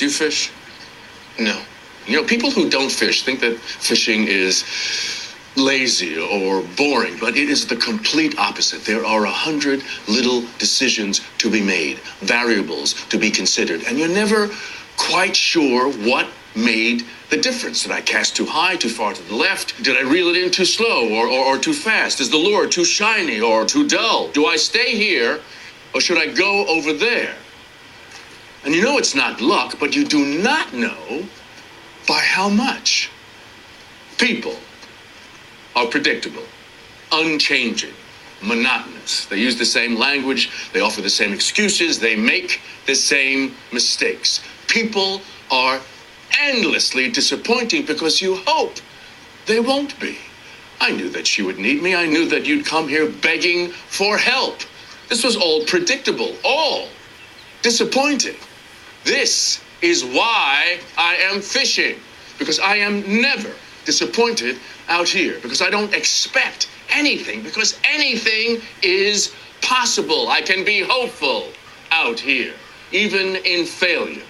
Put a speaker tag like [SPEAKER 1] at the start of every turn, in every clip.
[SPEAKER 1] Do you fish? No. You know, people who don't fish think that fishing is lazy or boring, but it is the complete opposite. There are 100 little decisions to be made, variables to be considered, and you're never quite sure what made the difference. Did I cast too high, too far to the left? Did I reel it in too slow or too fast? Is the lure too shiny or too dull? Do I stay here or should I go over there? And you know it's not luck, but you do not know by how much. People are predictable, unchanging, monotonous. They use the same language, they offer the same excuses, they make the same mistakes. People are endlessly disappointing because you hope they won't be. I knew that she would need me. I knew that you'd come here begging for help. This was all predictable, all disappointing. This is why I am fishing, because I am never disappointed out here, because I don't expect anything, because anything is possible. I can be hopeful out here, even in failure.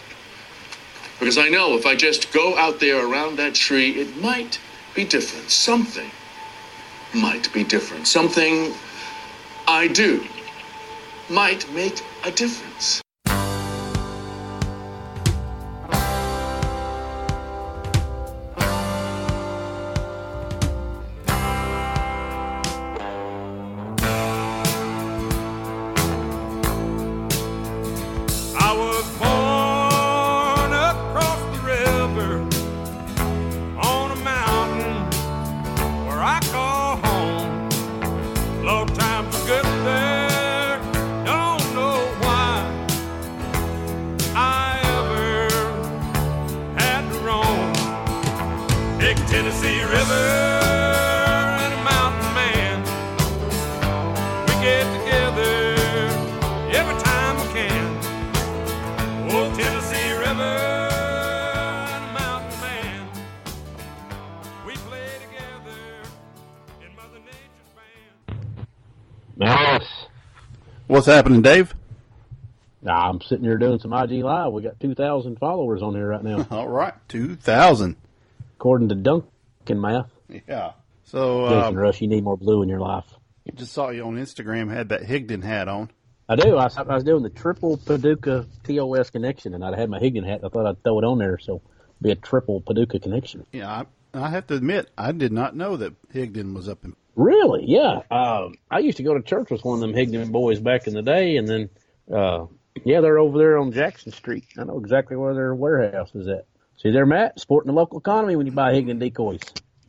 [SPEAKER 1] Because I know if I just go out there around that tree, it might be different. Something might be different. Something I do might make a difference.
[SPEAKER 2] What's happening, Dave?
[SPEAKER 3] I'm sitting here doing some IG Live. We got 2,000 followers on here right now.
[SPEAKER 2] All right, 2,000.
[SPEAKER 3] According to Duncan math.
[SPEAKER 2] Yeah. So,
[SPEAKER 3] Jason Rush, you need more blue in your life.
[SPEAKER 2] Just saw you on Instagram, had that Higdon hat on.
[SPEAKER 3] I do. I was doing the triple Paducah TOS connection, and I had my Higdon hat. I thought I'd throw it on there, so it'd be a triple Paducah connection.
[SPEAKER 2] Yeah, I have to admit, I did not know that Higdon was up in...
[SPEAKER 3] Really? Yeah. I used to go to church with one of them Higdon boys back in the day, and then, they're over there on Jackson Street. I know exactly where their warehouse is at. See there, Matt, supporting the local economy when you buy Higdon decoys.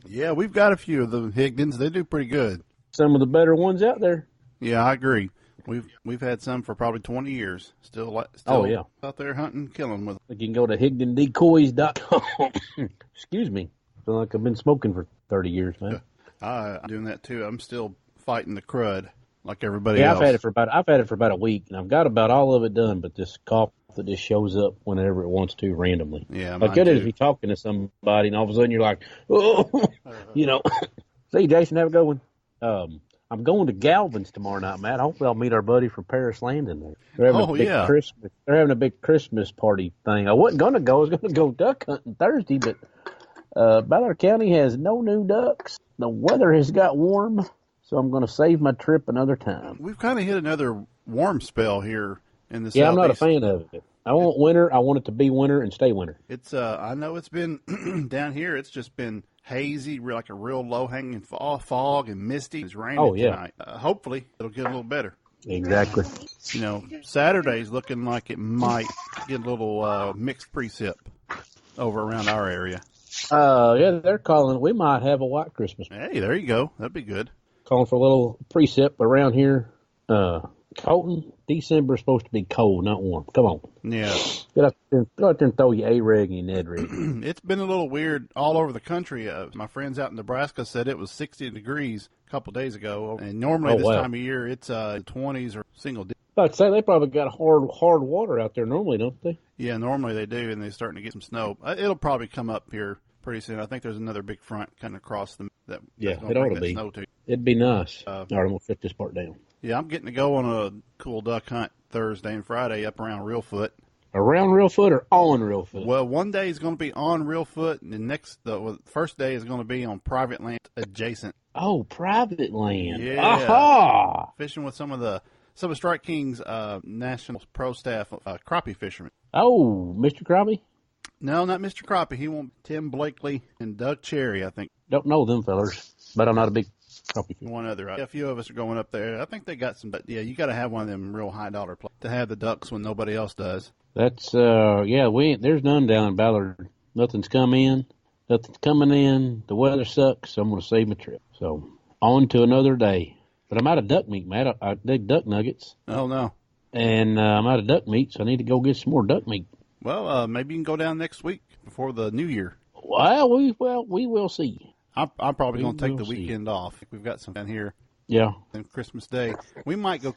[SPEAKER 2] Yeah, we've got a few of the Higdons. They do pretty good.
[SPEAKER 3] Some of the better ones out there.
[SPEAKER 2] Yeah, I agree. We've had some for probably 20 years. Still out there hunting, killing with them.
[SPEAKER 3] You can go to HigdonDecoys.com. Excuse me. I feel like I've been smoking for 30 years, man.
[SPEAKER 2] I'm doing that too. I'm still fighting the crud like everybody else.
[SPEAKER 3] I've had it for about a week, and I've got about all of it done, but this cough that just shows up whenever it wants to randomly.
[SPEAKER 2] Yeah,
[SPEAKER 3] like it is if you're talking to somebody, and all of a sudden you're like, oh, See, Jason, have a good one. I'm going to Galvin's tomorrow night, Matt. Hopefully I'll meet our buddy from Paris Landing there. They're having a big Christmas party thing. I wasn't going to go. I was going to go duck hunting Thursday, but Ballard County has no new ducks. The weather has got warm, so I'm going to save my trip another time.
[SPEAKER 2] We've kind of hit another warm spell here in the Southeast.
[SPEAKER 3] Yeah, I'm not a fan of it. I want winter. I want it to be winter and stay winter.
[SPEAKER 2] It's I know it's been down here. It's just been hazy, like a real low-hanging fog and misty. It's raining tonight. Hopefully, it'll get a little better.
[SPEAKER 3] Exactly.
[SPEAKER 2] Saturday's looking like it might get a little mixed precip over around our area.
[SPEAKER 3] They're calling. We might have a white Christmas.
[SPEAKER 2] Hey, there you go. That'd be good.
[SPEAKER 3] Calling for a little precip around here. Colton, December is supposed to be cold, not warm. Come on.
[SPEAKER 2] Yeah.
[SPEAKER 3] Go out there and throw your A-rig and your Ned rig.
[SPEAKER 2] It's been a little weird all over the country. My friends out in Nebraska said it was 60 degrees a couple days ago. And normally time of year, it's 20s or single digits.
[SPEAKER 3] I'd say they probably got hard water out there normally, don't they?
[SPEAKER 2] Yeah, normally they do, and they're starting to get some snow. It'll probably come up here pretty soon. I think there's another big front kind of across them.
[SPEAKER 3] It ought to be.
[SPEAKER 2] Snow to.
[SPEAKER 3] It'd be nice. All right, I'm going to fit this part down.
[SPEAKER 2] Yeah, I'm getting to go on a cool duck hunt Thursday and Friday up around Reelfoot.
[SPEAKER 3] Around Reelfoot or on Reelfoot?
[SPEAKER 2] Well, one day is going to be on Reelfoot, and the first day is going to be on private land adjacent.
[SPEAKER 3] Oh, private land.
[SPEAKER 2] Yeah.
[SPEAKER 3] Aha!
[SPEAKER 2] Fishing with some of Strike King's national pro staff crappie fishermen.
[SPEAKER 3] Oh, Mr. Crappie?
[SPEAKER 2] No, not Mr. Crappie. He wants Tim Blakely and Doug Cherry, I think.
[SPEAKER 3] Don't know them fellers, but I'm not a big crappie fan.
[SPEAKER 2] One other. A few of us are going up there. I think they got some, but yeah, you got to have one of them real high dollar places to have the ducks when nobody else does.
[SPEAKER 3] That's, there's none down in Ballard. Nothing's come in. Nothing's coming in. The weather sucks, so I'm going to save my trip. So, on to another day. But I'm out of duck meat, Matt. I dig duck nuggets.
[SPEAKER 2] Oh, no.
[SPEAKER 3] And I'm out of duck meat, so I need to go get some more duck meat.
[SPEAKER 2] Well, maybe you can go down next week before the new year.
[SPEAKER 3] Well, we will see.
[SPEAKER 2] I'm probably going to take the weekend off. We've got some down here.
[SPEAKER 3] Yeah.
[SPEAKER 2] And Christmas Day. We might go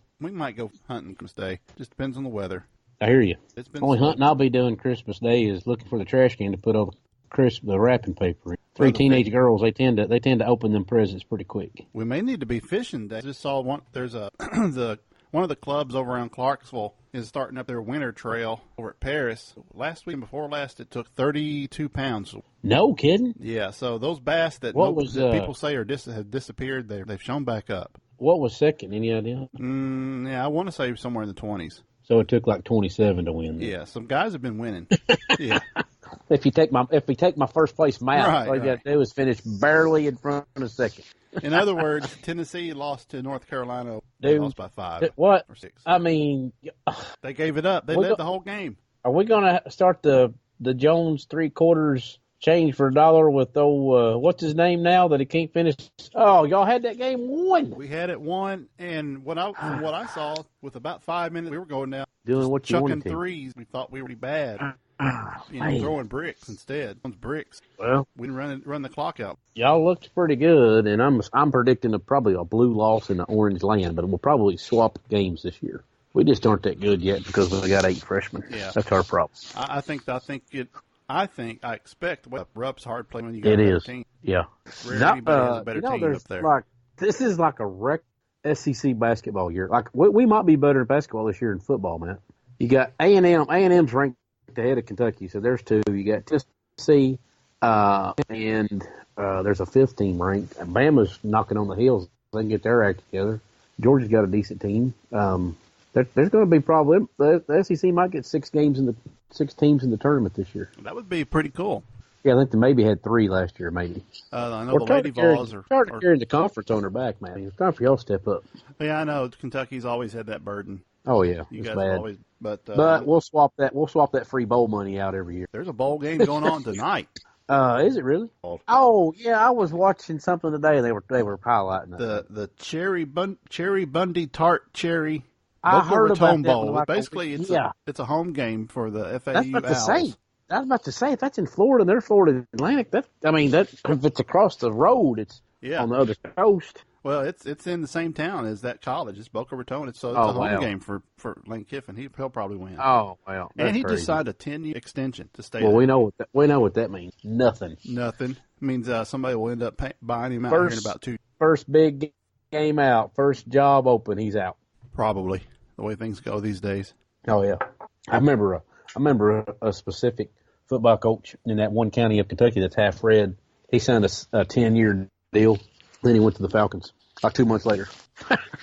[SPEAKER 2] hunting Christmas Day. Just depends on the weather.
[SPEAKER 3] I hear you.
[SPEAKER 2] Only
[SPEAKER 3] hunting I'll be doing Christmas Day is looking for the trash can to put all the wrapping paper in. Three teenage girls, they tend to open them presents pretty quick.
[SPEAKER 2] We may need to be fishing. I just saw one. There's one of the clubs over around Clarksville is starting up their winter trail over at Paris. Last week and before last, it took 32 pounds.
[SPEAKER 3] No kidding.
[SPEAKER 2] Yeah. So those bass that people say have disappeared, they've shown back up.
[SPEAKER 3] What was second? Any idea?
[SPEAKER 2] Yeah, I want to say somewhere in the 20s.
[SPEAKER 3] So it took like 27 to win.
[SPEAKER 2] Yeah, some guys have been winning. Yeah.
[SPEAKER 3] If we take my first place map, all you got to do is finish barely in front of second.
[SPEAKER 2] In other words, Tennessee lost to North Carolina. They lost by 5
[SPEAKER 3] or
[SPEAKER 2] 6.
[SPEAKER 3] I mean,
[SPEAKER 2] they gave it up. They led the whole game.
[SPEAKER 3] Are we going to start the Jones 3/4 change for $1 with what's his name now that he can't finish? Oh, y'all had that game won.
[SPEAKER 2] We had it won, and from what I saw, with about 5 minutes, we were going down
[SPEAKER 3] doing what you wanted to.
[SPEAKER 2] Chucking threes. We thought we were bad. Throwing bricks instead. Bricks.
[SPEAKER 3] Well,
[SPEAKER 2] we didn't run the clock out.
[SPEAKER 3] Y'all looked pretty good, and I'm predicting probably a blue loss in the orange land, but we'll probably swap games this year. We just aren't that good yet because we got 8 freshmen. Yeah, that's our problem.
[SPEAKER 2] I expect Rupp's hard play when you got a better team.
[SPEAKER 3] Yeah.
[SPEAKER 2] Anybody has a better team up there.
[SPEAKER 3] This is like a wreck SEC basketball year. Like we might be better at basketball this year than football, man. You got A&M. A&M's ranked ahead of Kentucky, so there's 2. You got Tennessee, and there's a 5th team ranked. Bama's knocking on the heels. They can get their act together. Georgia's got a decent team. There's going to be probably the SEC might get 6 teams in the tournament this year.
[SPEAKER 2] That would be pretty cool.
[SPEAKER 3] Yeah, I think they maybe had 3 last year, maybe.
[SPEAKER 2] I know the Lady Vols are
[SPEAKER 3] carrying the conference on their back, man. It's time for y'all to step up.
[SPEAKER 2] Yeah, I know Kentucky's always had that burden.
[SPEAKER 3] Oh yeah,
[SPEAKER 2] you guys
[SPEAKER 3] bad.
[SPEAKER 2] Always. But
[SPEAKER 3] we'll swap that free bowl money out every year.
[SPEAKER 2] There's a bowl game going on tonight.
[SPEAKER 3] Is it really? Oh yeah, I was watching something today. They were highlighting
[SPEAKER 2] the Cherry Bundy Tart Cherry.
[SPEAKER 3] I heard about
[SPEAKER 2] Bowl.
[SPEAKER 3] That
[SPEAKER 2] Basically, it's a home game for the FAU
[SPEAKER 3] That's about
[SPEAKER 2] Owls.
[SPEAKER 3] To say. I was about to say if that's in Florida and they're Florida Atlantic, if it's across the road, it's on the other coast.
[SPEAKER 2] Well, it's in the same town as that college. It's Boca Raton. It's a home game for Lane Kiffin. He'll probably win.
[SPEAKER 3] Oh well,
[SPEAKER 2] and he
[SPEAKER 3] crazy.
[SPEAKER 2] just signed a 10-year extension to stay.
[SPEAKER 3] Well,
[SPEAKER 2] there.
[SPEAKER 3] we know what that means. Nothing.
[SPEAKER 2] It means somebody will end up buying him out here in about 2.
[SPEAKER 3] First big game out, first job open, he's out.
[SPEAKER 2] Probably the way things go these days.
[SPEAKER 3] Oh yeah, I remember a specific football coach in that one county of Kentucky that's half red. He signed a 10-year deal. Then he went to the Falcons like 2 months later.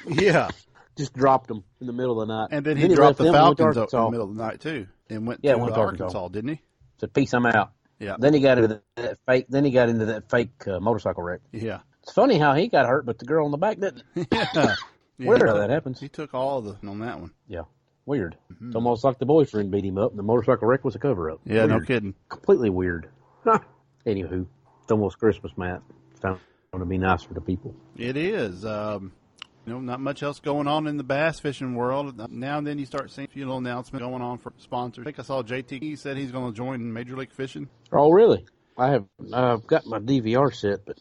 [SPEAKER 2] Yeah.
[SPEAKER 3] Just dropped them in the middle of the night.
[SPEAKER 2] And then he dropped the Falcons in the middle of the night, too. And went to Arkansas, didn't he?
[SPEAKER 3] Said, peace, I'm out.
[SPEAKER 2] Yeah.
[SPEAKER 3] Then he got into that fake motorcycle wreck.
[SPEAKER 2] Yeah.
[SPEAKER 3] It's funny how he got hurt, but the girl on the back didn't.
[SPEAKER 2] Yeah.
[SPEAKER 3] Weird how that happens.
[SPEAKER 2] He took all on that one.
[SPEAKER 3] Yeah. Weird. Mm-hmm. It's almost like the boyfriend beat him up, and the motorcycle wreck was a cover-up.
[SPEAKER 2] Yeah, weird. No kidding.
[SPEAKER 3] Completely weird. Anywho, it's almost Christmas, Matt. It's time to be nicer to people.
[SPEAKER 2] It is. Not much else going on in the bass fishing world. Now and then you start seeing a few little announcements going on for sponsors. I think I saw JT. He said he's going to join Major League Fishing.
[SPEAKER 3] Oh, really? I've got my DVR set, but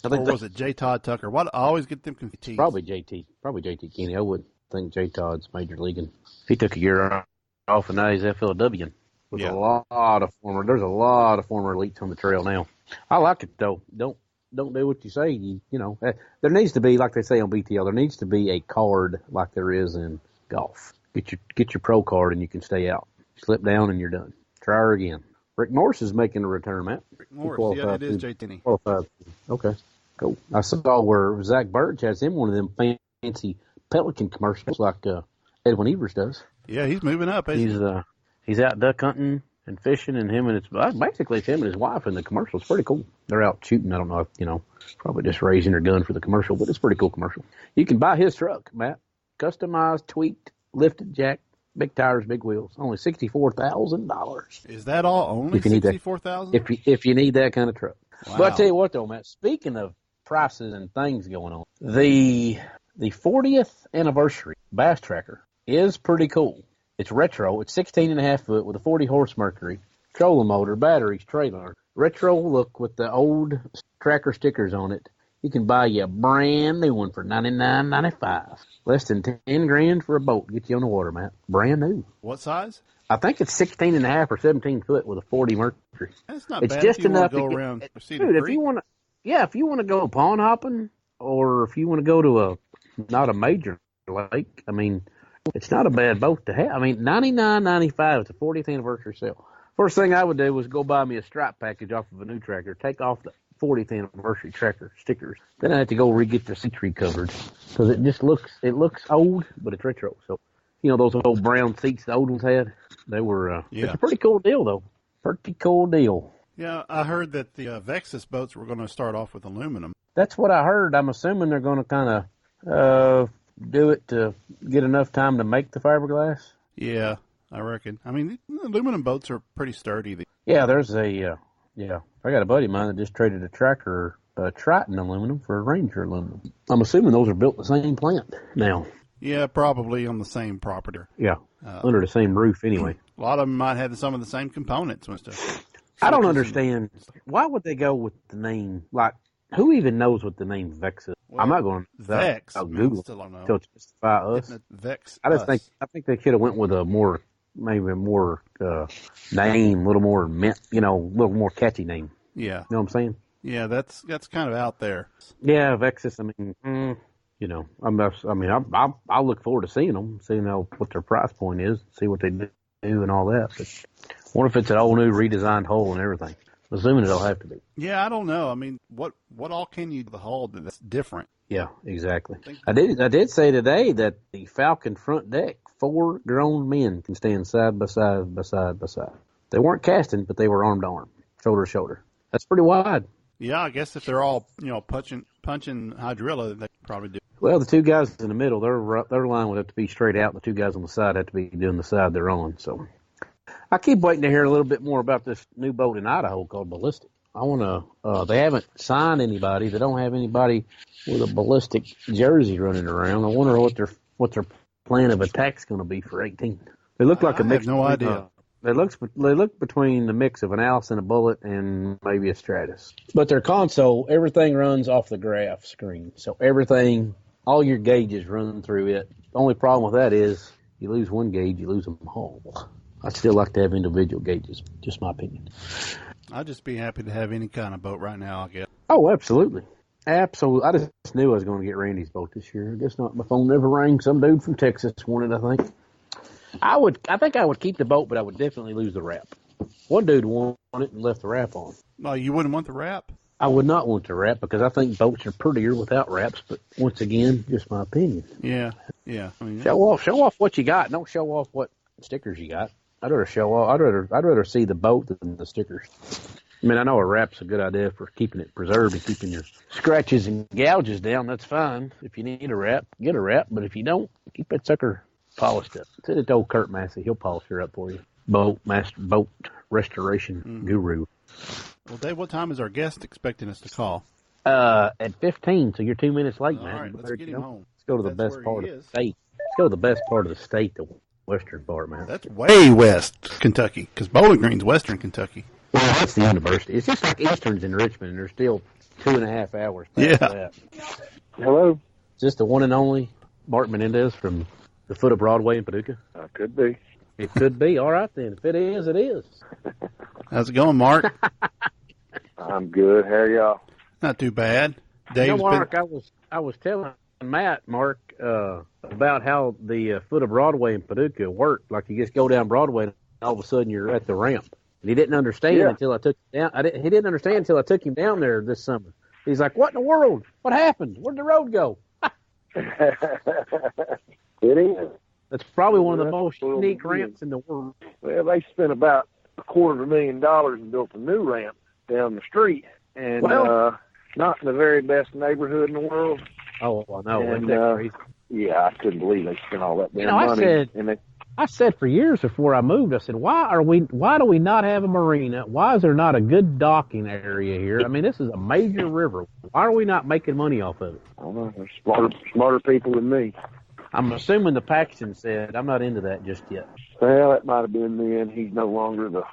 [SPEAKER 2] I think was it J. Todd Tucker? I always get them confused.
[SPEAKER 3] Probably JT Kenny. I wouldn't think J. Todd's Major Leaguing. He took a year off, and now he's FLW. There's a lot of former elites on the trail now. I like it though. Don't do what you say. You know, there needs to be, like they say on BTL, there needs to be a card like there is in golf. Get your pro card and you can stay out. slip down, and you're done. Try her again. Rick Morris is making a return, Matt.
[SPEAKER 2] Rick Morris, yeah, it is JT.
[SPEAKER 3] Qualified. Okay, cool. I saw where Zach Birch has him one of them fancy Pelican commercials like Edwin Evers does.
[SPEAKER 2] Yeah, he's moving up.
[SPEAKER 3] He's out duck hunting and fishing, and basically it's him and his wife in the commercial. It's pretty cool. They're out shooting. I don't know if, probably just raising their gun for the commercial, but it's a pretty cool commercial. You can buy his truck, Matt. Customized, tweaked, lifted jack, big tires, big wheels. Only $64,000.
[SPEAKER 2] Is that all? Only $64,000?
[SPEAKER 3] If you need that kind of truck.
[SPEAKER 2] Wow.
[SPEAKER 3] But I tell you what, though, Matt. Speaking of prices and things going on, the 40th anniversary Bass Tracker is pretty cool. It's retro. It's 16.5 foot with a 40 horse Mercury, trolling motor, batteries, trailer. Retro look with the old tracker stickers on it. You can buy you a brand new one for $99.95. Less than $10,000 for a boat. Get you on the water, Matt. Brand new.
[SPEAKER 2] What size?
[SPEAKER 3] I think it's 16.5 or 17 foot with a 40 Mercury.
[SPEAKER 2] That's not
[SPEAKER 3] it's
[SPEAKER 2] bad.
[SPEAKER 3] just
[SPEAKER 2] if you
[SPEAKER 3] enough
[SPEAKER 2] to go
[SPEAKER 3] to
[SPEAKER 2] around.
[SPEAKER 3] Dude, if you want to go pond hopping, or if you want to go to not a major lake, I mean, it's not a bad boat to have. I mean, $99.95. It's a 40th anniversary sale. First thing I would do was go buy me a stripe package off of a new tracker, take off the 40th anniversary tracker stickers. Then I have to go re-get the seat tree covered because it looks old, but it's retro. So, those old brown seats the old ones had, they were, It's a pretty cool deal, though. Pretty cool deal.
[SPEAKER 2] Yeah, I heard that the Vexus boats were going to start off with aluminum.
[SPEAKER 3] That's what I heard. I'm assuming they're going to kind of do it to get enough time to make the fiberglass.
[SPEAKER 2] Yeah, I reckon. I mean, aluminum boats are pretty sturdy.
[SPEAKER 3] Yeah, there's I got a buddy of mine that just traded a tracker, Triton aluminum for a Ranger aluminum. I'm assuming those are built in the same plant now.
[SPEAKER 2] Yeah, probably on the same property.
[SPEAKER 3] Yeah, under the same roof anyway.
[SPEAKER 2] A lot of them might have some of the same components and stuff.
[SPEAKER 3] I don't understand. Why would they go with the name? Like, who even knows what the name Vex is?
[SPEAKER 2] Well,
[SPEAKER 3] I'm not going to
[SPEAKER 2] Vex.
[SPEAKER 3] I'll Google
[SPEAKER 2] still don't know.
[SPEAKER 3] to justify us.
[SPEAKER 2] Vex.
[SPEAKER 3] I think they could have went with a more name, a little more little more catchy name.
[SPEAKER 2] Yeah.
[SPEAKER 3] You know what I'm saying?
[SPEAKER 2] Yeah, that's kind of out there.
[SPEAKER 3] Yeah, Vexus. I mean, I'll look forward to seeing them, seeing what their price point is, see what they do and all that. But what if it's an all new redesigned hull and everything? Assuming it'll have to be.
[SPEAKER 2] Yeah, I don't know. I mean, what all can you do the hull that's different?
[SPEAKER 3] Yeah, exactly. I did say today that the Falcon front deck, 4 grown men can stand side by side. They weren't casting, but they were arm to arm, shoulder to shoulder. That's pretty wide.
[SPEAKER 2] Yeah, I guess if they're all punching hydrilla, they probably do.
[SPEAKER 3] Well, the two guys in the middle, their line would have to be straight out. And the two guys on the side have to be doing the side they're on. So I keep waiting to hear a little bit more about this new boat in Idaho called Ballistic. I want to. They haven't signed anybody. They don't have anybody with a Ballistic jersey running around. I wonder what their plan of attack's going to be for 18. They look like a mix.
[SPEAKER 2] I have no idea.
[SPEAKER 3] They look between the mix of an Allison, a Bullet, and maybe a Stratus. But their console, everything runs off the graph screen. So everything, all your gauges run through it. The only problem with that is you lose one gauge, you lose them all. I'd still like to have individual gauges. Just my opinion.
[SPEAKER 2] I'd just be happy to have any kind of boat right now, I guess.
[SPEAKER 3] Oh, absolutely. Absolutely. I just knew I was going to get Randy's boat this year. I guess not. My phone never rang. Some dude from Texas wanted, I think. I think I would keep the boat, but I would definitely lose the wrap. One dude wanted it and left the wrap on.
[SPEAKER 2] No, you wouldn't want the wrap?
[SPEAKER 3] I would not want the wrap because I think boats are prettier without wraps, but once again, just my opinion.
[SPEAKER 2] Yeah. I mean,
[SPEAKER 3] show off what you got. Don't show off what stickers you got. I'd rather see the boat than the stickers. I mean, I know a wrap's a good idea for keeping it preserved and keeping your scratches and gouges down. That's fine. If you need a wrap, get a wrap. But if you don't, keep that sucker polished up. Send it to old Kurt Massey. He'll polish her up for you. Boat restoration guru.
[SPEAKER 2] Well, Dave, what time is our guest expecting us to call?
[SPEAKER 3] At 15, so you're 2 minutes late, man.
[SPEAKER 2] All right, let's get him home.
[SPEAKER 3] Let's go to the best part of the state. Let's go to the best part of the state, the western part, man.
[SPEAKER 2] That's way west Kentucky, because Bowling Green's western Kentucky.
[SPEAKER 3] Well, that's the university. It's just like Eastern's in Richmond, and they're still 2.5 hours past that.
[SPEAKER 4] Hello?
[SPEAKER 3] Is this the one and only Mark Menendez from the foot of Broadway in Paducah?
[SPEAKER 4] Could be.
[SPEAKER 3] It could be. All right, then. If it is, it is.
[SPEAKER 2] How's it going, Mark?
[SPEAKER 4] I'm good. How are y'all?
[SPEAKER 2] Not too bad. Dave's
[SPEAKER 3] Mark, I was telling Mark, about how the foot of Broadway in Paducah worked. Like you just go down Broadway, and all of a sudden you're at the ramp. And he didn't understand
[SPEAKER 4] Yeah.
[SPEAKER 3] until I took him down. He didn't understand until I took him down there this summer. He's like, "What in the world? What happened? Where'd the road go?"
[SPEAKER 4] It is.
[SPEAKER 3] That's probably one of the
[SPEAKER 4] That's
[SPEAKER 3] most
[SPEAKER 4] what
[SPEAKER 3] unique
[SPEAKER 4] it is.
[SPEAKER 3] ramps in the world.
[SPEAKER 4] Well, they spent about $250,000 and built a new ramp down the street, and
[SPEAKER 3] Well-
[SPEAKER 4] not in the very best neighborhood in the world.
[SPEAKER 3] Oh, I know.
[SPEAKER 4] And,
[SPEAKER 3] Isn't that crazy?
[SPEAKER 4] Yeah, I couldn't believe they spent all that damn
[SPEAKER 3] You know,
[SPEAKER 4] money.
[SPEAKER 3] I said for years before I moved, I said, why do we not have a marina? Why is there not a good docking area here? I mean, this is a major river. Why are we not making money off of it?
[SPEAKER 4] I don't know. There's smarter people than me.
[SPEAKER 3] I'm assuming the Paxton said, I'm not into that just yet.
[SPEAKER 4] Well, that might have been then. He's no longer the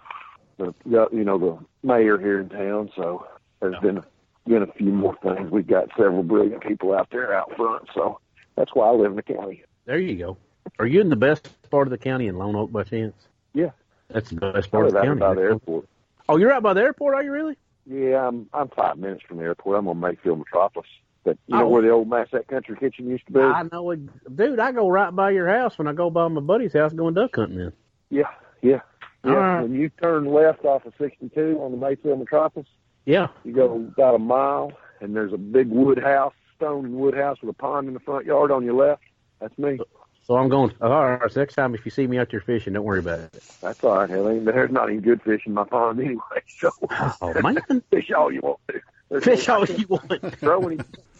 [SPEAKER 4] mayor here in town, so there's been a few more things. We've got several brilliant people out there out front, so that's why I live in the county.
[SPEAKER 3] There you go. Are you in the best part of the county in Lone Oak by chance?
[SPEAKER 4] Yeah.
[SPEAKER 3] That's the best
[SPEAKER 4] I
[SPEAKER 3] part of
[SPEAKER 4] live
[SPEAKER 3] the
[SPEAKER 4] out
[SPEAKER 3] county.
[SPEAKER 4] by the airport.
[SPEAKER 3] Oh, you're out by the airport, are you really?
[SPEAKER 4] Yeah, I'm 5 minutes from the airport. I'm on Mayfield Metropolis. But you know
[SPEAKER 3] Oh.
[SPEAKER 4] where the old Massett Country Kitchen used to be?
[SPEAKER 3] I know it. Dude, I go right by your house when I go by my buddy's house going duck hunting then.
[SPEAKER 4] Yeah.
[SPEAKER 3] All right.
[SPEAKER 4] When you turn left off of 62 on the Mayfield Metropolis,
[SPEAKER 3] Yeah.
[SPEAKER 4] you go about a mile, and there's a big wood house, stone and wood house with a pond in the front yard on your left. That's me.
[SPEAKER 3] So I'm going, all right, so next time if you see me out there fishing, don't worry about it.
[SPEAKER 4] That's all right, hell. There's not even good fish in my pond anyway, so
[SPEAKER 3] Oh, man.
[SPEAKER 4] fish all you want to.
[SPEAKER 3] Fish all you want.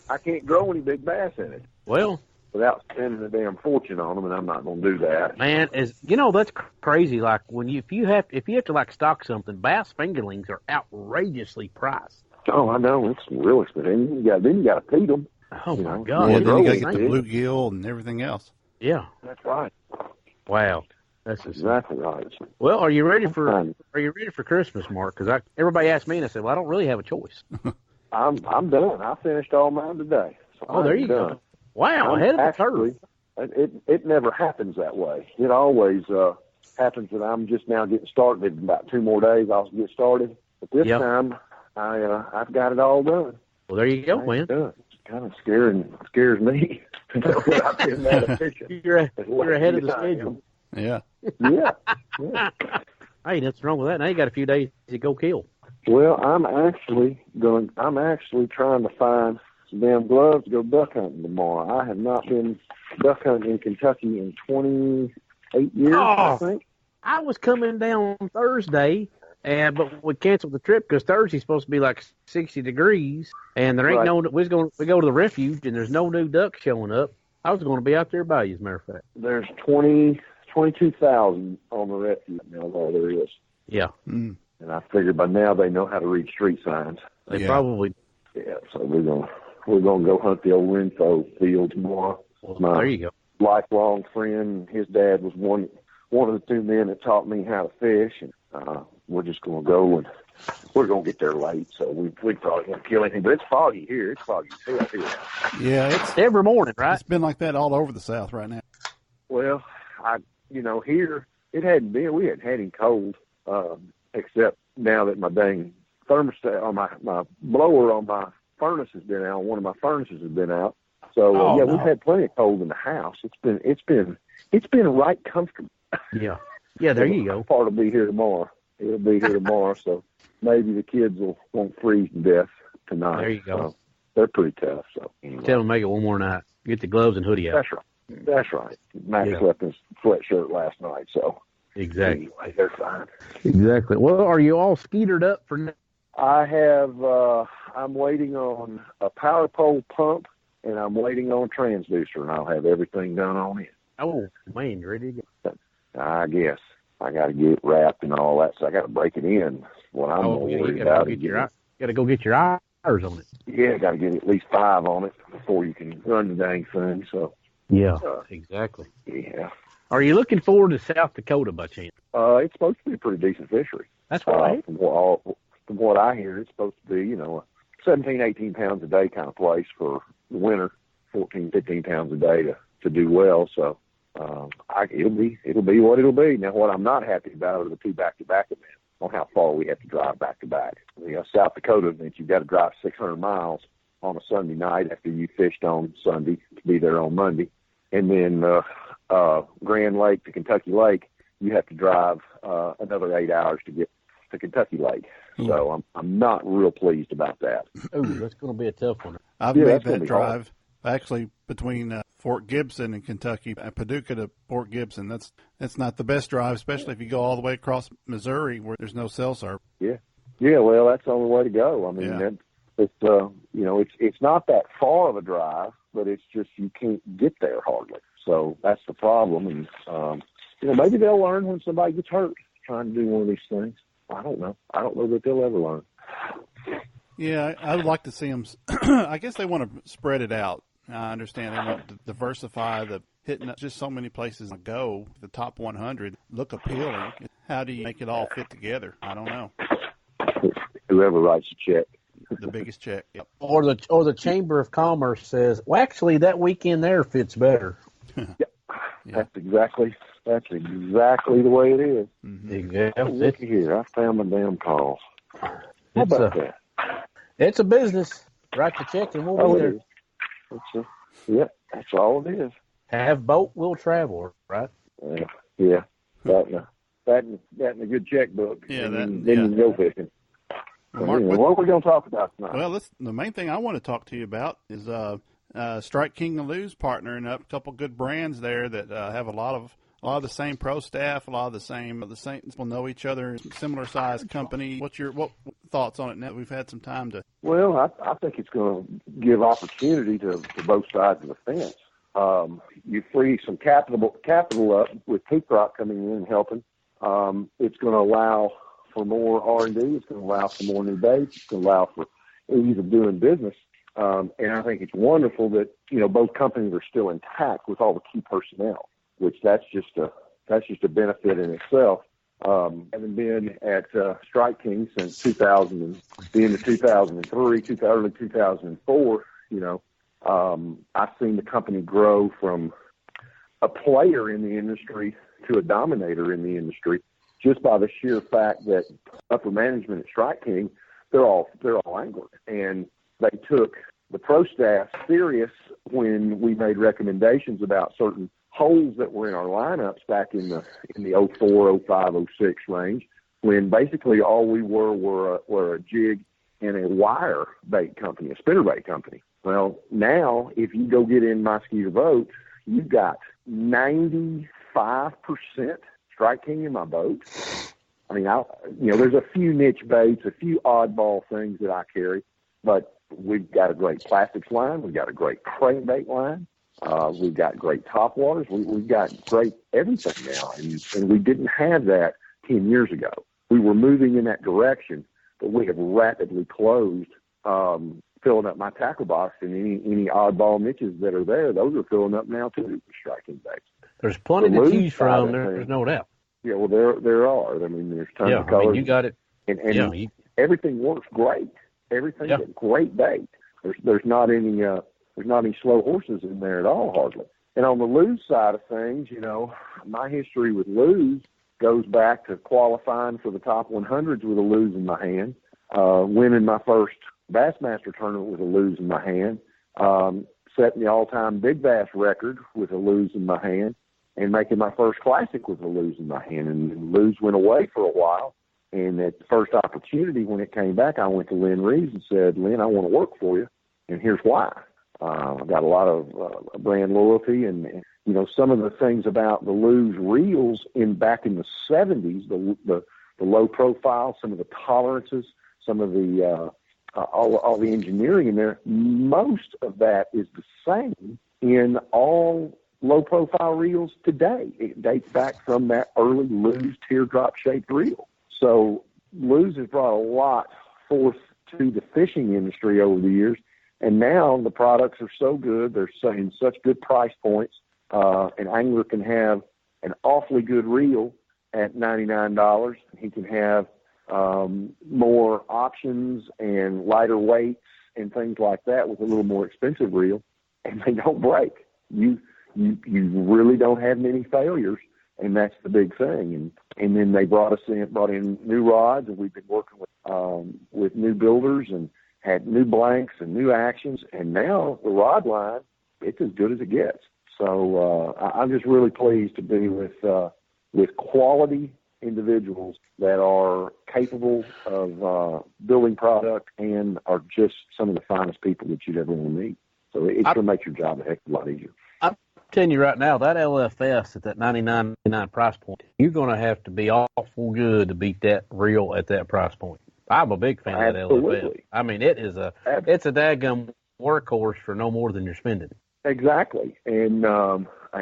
[SPEAKER 4] I can't grow any big bass in it
[SPEAKER 3] Well,
[SPEAKER 4] without spending a damn fortune on them, and I'm not going to do that.
[SPEAKER 3] man, that's crazy. Like if you have to like stock something, bass fingerlings are outrageously priced.
[SPEAKER 4] Oh, I know. It's real expensive. And you got to feed them.
[SPEAKER 3] Oh
[SPEAKER 4] You
[SPEAKER 3] my
[SPEAKER 4] know,
[SPEAKER 3] God!
[SPEAKER 2] Yeah,
[SPEAKER 4] Well,
[SPEAKER 2] then you got to
[SPEAKER 4] growing
[SPEAKER 2] get the
[SPEAKER 4] fish.
[SPEAKER 2] bluegill and everything else.
[SPEAKER 3] Yeah.
[SPEAKER 4] That's right.
[SPEAKER 3] Wow. That's just,
[SPEAKER 4] Exactly right.
[SPEAKER 3] well, are you ready for
[SPEAKER 4] Fine.
[SPEAKER 3] Christmas, Mark? Because everybody asked me, and I said, well, I don't really have a choice.
[SPEAKER 4] I'm done. I finished all mine today. So
[SPEAKER 3] Oh, there
[SPEAKER 4] I'm
[SPEAKER 3] you
[SPEAKER 4] done.
[SPEAKER 3] go. Wow,
[SPEAKER 4] I'm
[SPEAKER 3] ahead of the
[SPEAKER 4] actually,
[SPEAKER 3] curve.
[SPEAKER 4] it never happens that way. It always happens that I'm just now getting started. In about 2 more days, I'll get started. But this
[SPEAKER 3] Yep.
[SPEAKER 4] time, I've got it all done.
[SPEAKER 3] Well, there you go,
[SPEAKER 4] I
[SPEAKER 3] man.
[SPEAKER 4] ain't done. It's kind of scares me. I've been that efficient.
[SPEAKER 3] You're
[SPEAKER 4] as well
[SPEAKER 3] ahead of
[SPEAKER 4] as
[SPEAKER 3] the
[SPEAKER 4] I am.
[SPEAKER 3] schedule.
[SPEAKER 2] Yeah.
[SPEAKER 4] Yeah.
[SPEAKER 3] Hey, nothing wrong with that. Now you got a few days to go kill.
[SPEAKER 4] Well, I'm actually trying to find some damn gloves to go duck hunting tomorrow. I have not been duck hunting in Kentucky in 28 years, I
[SPEAKER 3] Oh.
[SPEAKER 4] think.
[SPEAKER 3] I was coming down Thursday, but we canceled the trip because Thursday's supposed to be like 60 degrees, and there ain't
[SPEAKER 4] Right.
[SPEAKER 3] we go to the refuge, and there's no new ducks showing up. I was going to be out there by you, as a matter of fact.
[SPEAKER 4] There's 22,000 on the refuge now, is all there is.
[SPEAKER 3] Yeah,
[SPEAKER 2] Mm.
[SPEAKER 4] And I figured by now they know how to read street signs.
[SPEAKER 3] they
[SPEAKER 2] Yeah.
[SPEAKER 3] probably.
[SPEAKER 4] Yeah, so we're gonna go hunt the old Renfro field tomorrow. My
[SPEAKER 3] There you go.
[SPEAKER 4] lifelong friend, his dad was one of the 2 men that taught me how to fish, and we're just gonna go, and we're gonna get there late, so we probably won't kill anything. But it's foggy here. It's foggy as hell here.
[SPEAKER 2] Yeah, it's
[SPEAKER 3] Every morning, right?
[SPEAKER 2] it's been like that all over the South right now.
[SPEAKER 4] Well, here it hadn't been. We hadn't had any cold, except now that my dang thermostat on my blower on my furnace has been out. One of my furnaces has been out. So
[SPEAKER 3] Oh,
[SPEAKER 4] yeah,
[SPEAKER 3] no.
[SPEAKER 4] we've had plenty of cold in the house. It's been right comfortable.
[SPEAKER 3] Yeah. Yeah, there you go.
[SPEAKER 4] Part will be here tomorrow. It'll be here tomorrow, so maybe the kids won't freeze to death tonight.
[SPEAKER 3] There you go.
[SPEAKER 4] So they're pretty tough. So anyway.
[SPEAKER 3] Tell them to make it one more night. Get the gloves and hoodie out.
[SPEAKER 4] That's right. That's right. Max
[SPEAKER 3] Yeah.
[SPEAKER 4] slept in his sweatshirt last night, so
[SPEAKER 3] Exactly.
[SPEAKER 4] anyway, they're fine.
[SPEAKER 3] Exactly. Well, are you all skeetered up for now?
[SPEAKER 4] I have. I'm waiting on a power pole pump, and I'm waiting on a transducer, and I'll have everything done on it.
[SPEAKER 3] Oh, man, you ready to go?
[SPEAKER 4] I guess I got to get it wrapped and all that, so I got to break it in. What I'm
[SPEAKER 3] Oh, yeah, you
[SPEAKER 4] worried
[SPEAKER 3] gotta
[SPEAKER 4] about
[SPEAKER 3] go
[SPEAKER 4] is
[SPEAKER 3] go get your eyes on it.
[SPEAKER 4] yeah, got to get at least 5 on it before you can run the dang thing. So
[SPEAKER 3] Yeah, exactly.
[SPEAKER 4] yeah,
[SPEAKER 3] Are you looking forward to South Dakota by chance?
[SPEAKER 4] it's supposed to be a pretty decent fishery.
[SPEAKER 3] That's what I hear.
[SPEAKER 4] From what I hear, it's supposed to be, a 17, 18 pounds a day kind of place for the winter, 14, 15 pounds a day to do well. So it'll be what it'll be. Now, what I'm not happy about are the 2 back-to-back events on how far we have to drive back-to-back. South Dakota event, you've got to drive 600 miles on a Sunday night after you fished on Sunday to be there on Monday. And then Grand Lake to Kentucky Lake, you have to drive another 8 hours to get to Kentucky Lake. So I'm not real pleased about that.
[SPEAKER 3] Oh, that's going to be a tough one.
[SPEAKER 2] I've made that drive actually between Fort Gibson and Kentucky, Paducah to Fort Gibson. That's not the best drive, especially if you go all the way across Missouri where there's no cell service.
[SPEAKER 4] Yeah. Well, that's the only way to go. I mean, it's not that far of a drive, but it's just you can't get there hardly. So that's the problem. And maybe they'll learn when somebody gets hurt trying to do one of these things. I don't know. I don't know that they'll ever learn.
[SPEAKER 2] Yeah, I would like to see them. I guess they want to spread it out. I understand they want to diversify the hitting just so many places to go. The top 100 look appealing. How do you make it all fit together? I don't know.
[SPEAKER 4] Whoever writes the check.
[SPEAKER 2] The biggest check. Yep.
[SPEAKER 3] Or the Chamber of Commerce says, well, actually, that weekend there fits better.
[SPEAKER 4] Yep. Yeah. That's exactly the way it is.
[SPEAKER 3] Mm-hmm. Yeah,
[SPEAKER 4] look here, I found my damn calls. How about that?
[SPEAKER 3] It's a business. Write the check and we'll be there.
[SPEAKER 4] That's all it is.
[SPEAKER 3] Have boat, we'll travel, right?
[SPEAKER 4] Yeah. That and a good checkbook.
[SPEAKER 2] Yeah,
[SPEAKER 4] then you can go fishing.
[SPEAKER 2] Well, Mark,
[SPEAKER 4] what are we going to talk about tonight?
[SPEAKER 2] Well, the main thing I want to talk to you about is Strike King and Lou's partnering up. A couple good brands there that have a lot of the same pro staff, a lot of the same will know each other, similar size company. What thoughts on it now? We've had some time to.
[SPEAKER 4] Well, I think it's going to give opportunity to both sides of the fence. You free some capital up with Peak Rock coming in and helping. It's going to allow for more R&D. It's going to allow for more new baits. It's going to allow for ease of doing business. And I think it's wonderful that both companies are still intact with all the key personnel, which that's just a benefit in itself. Having been at Strike King since the end of 2003, early 2004, I've seen the company grow from a player in the industry to a dominator in the industry just by the sheer fact that upper management at Strike King, they're all anglers, and they took the pro staff serious when we made recommendations about certain holes that were in our lineups back in the 04, 05, 06 range, when basically all we were a jig and a wire bait company, a spinner bait company. Well, now if you go get in my Skeeter boat, you've got 95% Strike King in my boat. I mean, there's a few niche baits, a few oddball things that I carry, but we've got a great plastics line. We've got a great crankbait line. We've got great topwaters. We've got great everything now, and we didn't have that 10 years ago. We were moving in that direction, but we have rapidly closed, filling up my tackle box, and any oddball niches that are there, those are filling up now too with striking baits.
[SPEAKER 3] There's plenty to choose from. There's no doubt.
[SPEAKER 4] Yeah, well, there are. I mean, there's tons of colors.
[SPEAKER 3] I mean, you got it.
[SPEAKER 4] And everything works great. Everything's a great bait. There's not any slow horses in there at all, hardly. And on the Lou's side of things, my history with Lou's goes back to qualifying for the top 100s with a Lou's in my hand, winning my first Bassmaster tournament with a Lou's in my hand, setting the all-time Big Bass record with a Lou's in my hand, and making my first Classic with a Lou's in my hand. And Lou's went away for a while. And at the first opportunity when it came back, I went to Lynn Reeves and said, Lynn, I want to work for you, and here's why. I've got a lot of brand loyalty, and some of the things about the Lou's reels back in the 70s, the low profile, some of the tolerances, some of the all the engineering in there, most of that is the same in all low profile reels today. It dates back from that early Lou's teardrop shaped reel. So Lou's has brought a lot forth to the fishing industry over the years, and now the products are so good, they're in such good price points. An angler can have an awfully good reel at $99. He can have more options and lighter weights and things like that with a little more expensive reel, and they don't break. You really don't have many failures, and that's the big thing. And then they brought in new rods, and we've been working with new builders and had new blanks and new actions, and now the rod line, it's as good as it gets. So I'm just really pleased to be with with quality individuals that are capable of building product and are just some of the finest people that you'd ever want to meet. So it's going to make your job a heck of a lot easier.
[SPEAKER 3] I'm telling you right now, that LFS at that $99.99 price point, you're going to have to be awful good to beat that reel at that price point. I'm a big fan of that LFS. I mean, it's a daggum workhorse for no more than you're spending.
[SPEAKER 4] Exactly. And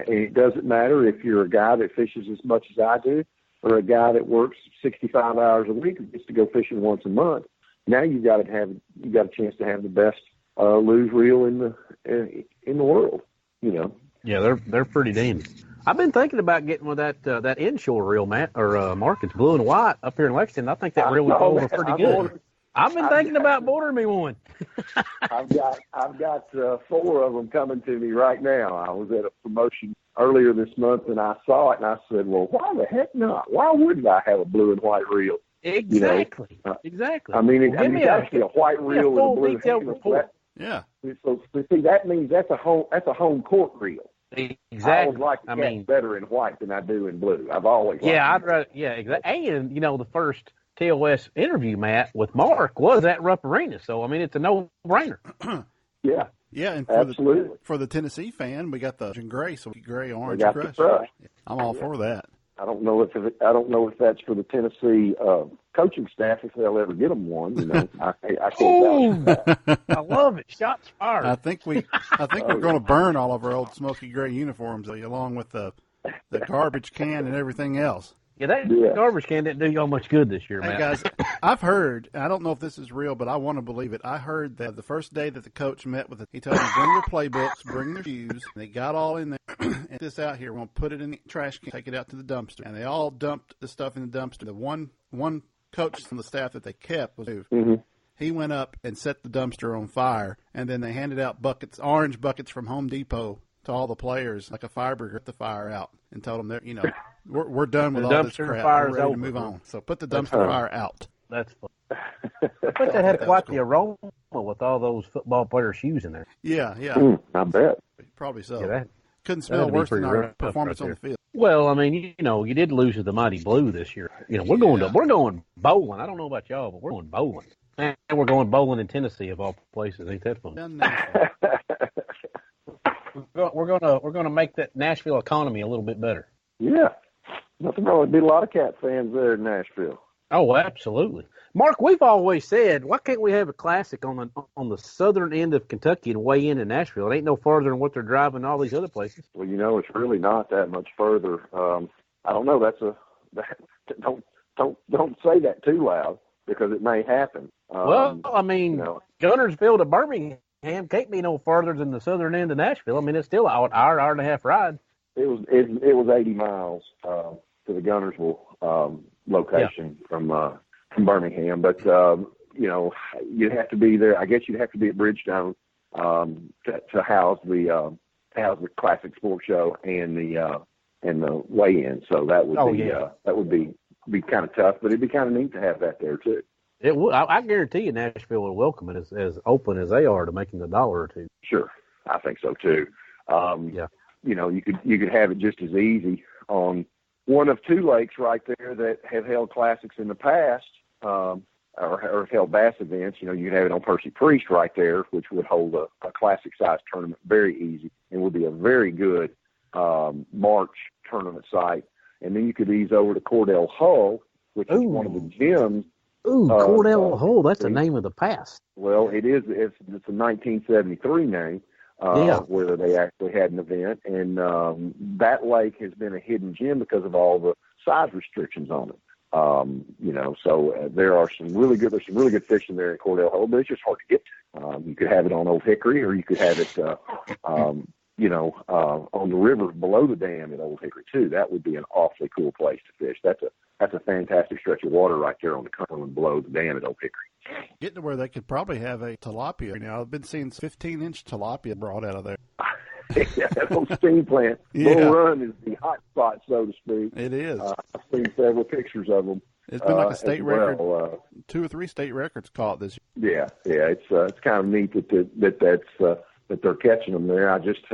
[SPEAKER 4] it doesn't matter if you're a guy that fishes as much as I do or a guy that works 65 hours a week and gets to go fishing once a month. Now you got a chance to have the best lose reel in the world, you know.
[SPEAKER 3] Yeah, they're pretty dandy. I've been thinking about getting with that inshore reel, Matt, or Mark. It's blue and white up here in Lexington. I think that reel would go over pretty good. I've been thinking about ordering me one.
[SPEAKER 4] I've got 4 of them coming to me right now. I was at a promotion earlier this month and I saw it and I said, well, why the heck not? Why wouldn't I have a blue and white reel?
[SPEAKER 3] Exactly.
[SPEAKER 4] You know?
[SPEAKER 3] Exactly.
[SPEAKER 4] I mean, it's actually a white reel with a blue
[SPEAKER 3] detailed report.
[SPEAKER 2] Yeah.
[SPEAKER 4] So see, that means that's a home court reel.
[SPEAKER 3] Exactly.
[SPEAKER 4] I always like to catch better in white than I do in blue. I've always
[SPEAKER 3] exactly. And the first TOS interview, Matt, with Mark was at Rupp Arena. So I mean, it's a no-brainer.
[SPEAKER 4] Yeah.
[SPEAKER 2] Yeah, and for the Tennessee fan, we got the gray, so gray orange crush. I'm all for that.
[SPEAKER 4] I don't know if that's for the Tennessee coaching staff if they'll ever get them one. You know, I can't vouch for that.
[SPEAKER 3] I love it. Shots fired.
[SPEAKER 2] I think we're going to burn all of our old smoky gray uniforms along with the garbage can and everything else.
[SPEAKER 3] Yeah, that garbage can didn't do y'all much good this year, man.
[SPEAKER 2] Hey, guys, I've heard, I don't know if this is real, but I want to believe it. I heard that the first day that the coach met with it, he told them, bring your playbooks, bring their shoes. And they got all in there. And this out here, we're going to put it in the trash can, take it out to the dumpster. And they all dumped the stuff in the dumpster. The one coach from the staff that they kept was he went up and set the dumpster on fire. And then they handed out orange buckets from Home Depot to all the players, like a fire brigade, put the fire out, and told them that, we're done with all this crap. We're ready to move on. So put the dumpster fire out.
[SPEAKER 3] That's fun. I bet that had quite the aroma with all those football player shoes in there.
[SPEAKER 2] Yeah.
[SPEAKER 4] I bet.
[SPEAKER 2] Probably so.
[SPEAKER 3] Yeah,
[SPEAKER 2] couldn't smell worse than our performance on the field.
[SPEAKER 3] Well, I mean, you did lose to the Mighty Blue this year. We're going bowling. I don't know about y'all, but we're going bowling. And we're going bowling in Tennessee of all places. Ain't that fun? We're gonna make that Nashville economy a little bit better.
[SPEAKER 4] Yeah, nothing wrong. There'd be a lot of cat fans there in Nashville.
[SPEAKER 3] Oh, absolutely, Mark. We've always said, why can't we have a classic on the southern end of Kentucky and weigh in Nashville? It ain't no farther than what they're driving all these other places.
[SPEAKER 4] Well, it's really not that much further. I don't know. Don't say that too loud because it may happen.
[SPEAKER 3] Well, I mean, Gunnersville to Birmingham can't be no farther than the southern end of Nashville. I mean, it's still an hour and a half ride. It
[SPEAKER 4] was 80 miles to the Gunnersville location from Birmingham, but you'd have to be there. I guess you'd have to be at Bridgestone to house the Classic Sports Show and the weigh-in. So that would be kind of tough, but it'd be kind of neat to have that there too.
[SPEAKER 3] It will. I guarantee you, Nashville will welcome it as open as they are to making $1 or $2.
[SPEAKER 4] Sure, I think so too. You could have it just as easy on one of 2 lakes right there that have held classics in the past, or have held bass events. You could have it on Percy Priest right there, which would hold a classic size tournament very easy and would be a very good March tournament site. And then you could ease over to Cordell Hull, which is one of the gyms.
[SPEAKER 3] Cordell Hull, that's the name of the past.
[SPEAKER 4] Well, it is. It's a 1973 name, where they actually had an event. And that lake has been a hidden gem because of all the size restrictions on it. So there's some really good fishing there in Cordell Hull, but it's just hard to get to. You could have it on Old Hickory, or you could have it, on the river below the dam at Old Hickory too. That would be an awfully cool place to fish. That's a fantastic stretch of water right there on the Cumberland below the dam at Old Hickory.
[SPEAKER 2] Getting to where they could probably have a tilapia now. I've been seeing 15-inch tilapia brought out of there.
[SPEAKER 4] Yeah, that old steam plant. Bull Run is the hot spot, so to speak.
[SPEAKER 2] It is.
[SPEAKER 4] I've seen several pictures of them.
[SPEAKER 2] It's been like a state record. 2 or 3 state records caught this year.
[SPEAKER 4] Yeah. It's kind of neat that they're catching them there. I just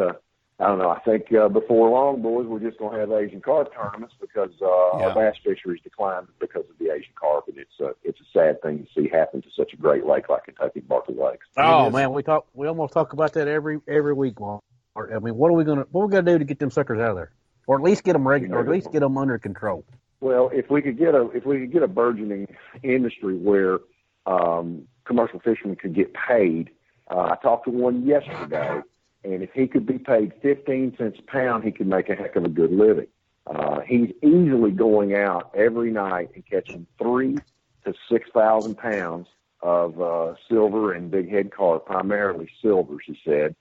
[SPEAKER 4] I don't know. I think before long, boys, we're just going to have Asian carp tournaments because our bass fisheries declined because of the Asian carp, and it's a sad thing to see happen to such a great lake like Kentucky Barkley Lakes.
[SPEAKER 3] Oh man, we almost talk about that every week, Mark. I mean, what are we gonna do to get them suckers out of there, or at least get them regular, or at least get them under control?
[SPEAKER 4] Well, if we could get a burgeoning industry where commercial fishermen could get paid, I talked to one yesterday. And if he could be paid 15 cents a pound, he could make a heck of a good living. He's easily going out every night and catching 3,000 to 6,000 pounds of silver and big head carp, primarily silvers, he said,